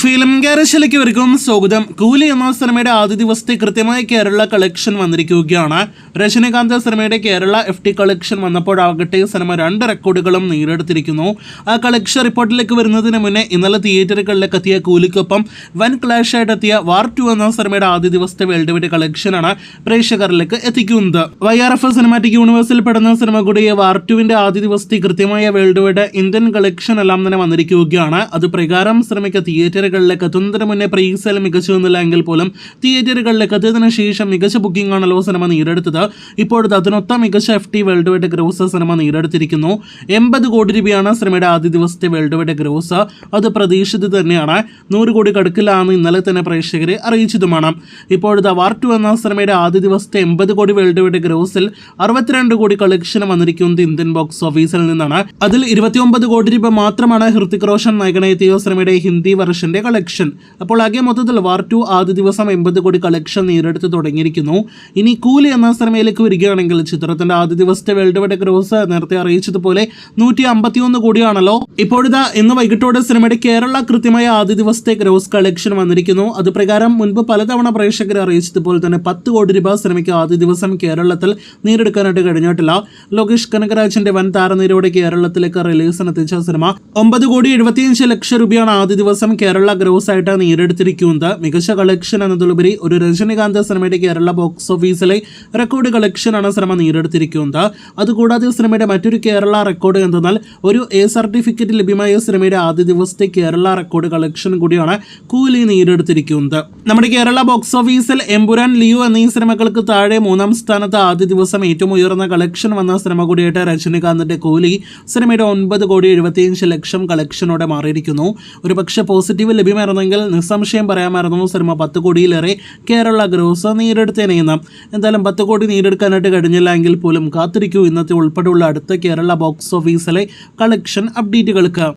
Film ഗാരേജിലേക്ക് ഇവർക്കും സ്വാഗതം. കൂലി എന്ന സിനിമയുടെ ആദ്യ ദിവസത്തെ കൃത്യമായ കേരള കളക്ഷൻ വന്നിരിക്കുകയാണ്. രജനീകാന്ത് സിനിമയുടെ കേരള FT കളക്ഷൻ വന്നപ്പോഴാകട്ടെ സിനിമ 2 റെക്കോർഡുകളും നേടിയെടുത്തിരിക്കുന്നു. ആ കളക്ഷൻ റിപ്പോർട്ടിലേക്ക് വരുന്നതിന് മുന്നേ ഇന്നലെ തിയേറ്ററുകളിലേക്ക് എത്തിയ കൂലിക്കൊപ്പം വൻ ക്ലാഷ് ആയിട്ട് എത്തിയ വാർ 2 എന്ന സിനിമയുടെ ആദ്യ ദിവസത്തെ വേൾഡ് വൈഡ് കളക്ഷനാണ് പ്രേക്ഷകരിലേക്ക് എത്തിക്കുന്നത്. YRF സിനിമാറ്റിക് യൂണിവേഴ്സിൽ പെടുന്ന സിനിമ കൂടിയ വാർ 2വിന്റെ ആദ്യ ദിവസത്തെ കൃത്യമായ വേൾഡ് വൈഡ് ഇന്ത്യൻ കളക്ഷൻ എല്ലാം തന്നെ വന്നിരിക്കുകയാണ്. അത് പ്രകാരം സിനിമയ്ക്ക് തിയേറ്ററുകളിലേക്ക് എത്തുന്നതിന് മുന്നേ പ്രീസെയിൽ മികച്ചു നിന്നില്ല എങ്കിൽ പോലും തിയേറ്ററുകളിലേക്ക് എത്തിയതിനു ശേഷം മികച്ച ബുക്കിംഗ് ആണല്ലോ സിനിമ നേടിയെടുത്തത്. ഇപ്പോഴത്തെ അതിനൊത്ത മികച്ച FT world wide gross cinema നേടിയെടുത്തിരിക്കുന്നു. 80 കോടി രൂപയാണ് സിനിമയുടെ ആദ്യ ദിവസത്തെ വേൾഡ് വൈഡ് ഗ്രോസ്. അത് പ്രതീക്ഷിച്ചത് തന്നെയാണ്. 100 കോടി കടക്കിലാണെന്ന് ഇന്നലെ തന്നെ പ്രേക്ഷകരെ അറിയിച്ചതുമാണ്. ഇപ്പോഴത്തെ വാർ 2 എന്ന സിനിമയുടെ ആദ്യ ദിവസത്തെ 80 കോടി വേൾഡ് വൈഡ് ഗ്രോസിൽ 62 കോടി കളക്ഷൻ വന്നിരിക്കുന്നത് ഇന്ത്യൻ ബോക്സ് ഓഫീസിൽ നിന്നാണ്. അതിൽ 29 കോടി രൂപ മാത്രമാണ് ഹൃതിക് റോഷൻ നായകനെത്തിയ സിനിമയുടെ ഹിന്ദി വെർഷന്റെ കളക്ഷൻ. അപ്പോൾ ആകെ മൊത്തത്തിൽ വാർ 2 ആദ്യ ദിവസം 80 കോടി കളക്ഷൻ നേടിയെടുത്ത് തുടങ്ങിയിരിക്കുന്നു. ഇനി കൂലി എന്ന സിനിമയിലേക്ക് വരികയാണെങ്കിൽ ചിത്രത്തിന്റെ ആദ്യ ദിവസത്തെ വേൾഡ് വൈഡ് ഗ്രോസ് നേരത്തെ അറിയിച്ചതുപോലെ 151 കോടിയാണല്ലോ. ഇപ്പോഴിതാ ഇന്ന് വൈകിട്ടോടെ സിനിമയുടെ കേരള കൃത്യമായ ആദ്യ ദിവസത്തെ ഗ്രോസ് കളക്ഷൻ വന്നിരിക്കുന്നു. അത് പ്രകാരം മുൻപ് പലതവണ പ്രേക്ഷകരെ അറിയിച്ചതുപോലെ തന്നെ 10 കോടി രൂപ സിനിമയ്ക്ക് ആദ്യ ദിവസം കേരളത്തിൽ നേടിയെടുക്കാനായിട്ട് കഴിഞ്ഞിട്ടില്ല. ലോകേഷ് കനകരാജിന്റെ വൻ താരനിരയോടെ കേരളത്തിലേക്ക് റിലീസിനെത്തിച്ച സിനിമ 9 കോടി 75 ലക്ഷം രൂപയാണ് ആദ്യ ദിവസം കേരള ഗ്രോസ് ആയിട്ട് നേടിയെടുത്തിരിക്കുന്നത്. മികച്ച കളക്ഷൻ എന്നതിലുപരി ഒരു രജനീകാന്ത് സിനിമയുടെ കേരള ബോക്സ് ഓഫീസിലെ റെക്കോർഡ് കളക്ഷനാണ് സിനിമ നേടിയെടുത്തിരിക്കുന്നത്. അതുകൂടാതെ സിനിമയുടെ മറ്റൊരു കേരള റെക്കോർഡ് എന്തെന്നാൽ ഒരു A സർട്ടിഫിക്കറ്റ് ലഭ്യമായ സിനിമയുടെ ആദ്യ ദിവസത്തെ കേരള റെക്കോർഡ് കളക്ഷൻ കൂടിയാണ് കൂലി നേടിയെടുത്തിരിക്കുന്നത്. നമ്മുടെ കേരള ബോക്സ് ഓഫീസിൽ എമ്പുരാൻ, ലിയോ എന്നീ സിനിമകൾക്ക് താഴെ 3ാം സ്ഥാനത്ത് ആദ്യ ദിവസം ഏറ്റവും ഉയർന്ന കളക്ഷൻ വന്ന സിനിമ കൂടിയായിട്ട് രജനീകാന്തിന്റെ കൂലി സിനിമയുടെ 9 കോടി 75 ലക്ഷം കളക്ഷനോടെ മാറിയിരിക്കുന്നു. ഒരു പക്ഷേ പോസിറ്റീവ് ലഭ്യമായിരുന്നെങ്കിൽ നിസ്സംശയം പറയാമായിരുന്നു സിനിമ 10 കോടിയിലേറെ കേരള ഗ്രോസ് നേടിയെടുത്തേനെന്ന്. എന്തായാലും 10 കോടി നേടിയെടുക്കാനായിട്ട് കഴിഞ്ഞില്ല എങ്കിൽ പോലും കാത്തിരിക്കൂ ഇന്നത്തെ ഉൾപ്പെടെയുള്ള അടുത്ത കേരള ബോക്സ് ഓഫീസിലെ കളക്ഷൻ അപ്ഡേറ്റുകൾക്ക്.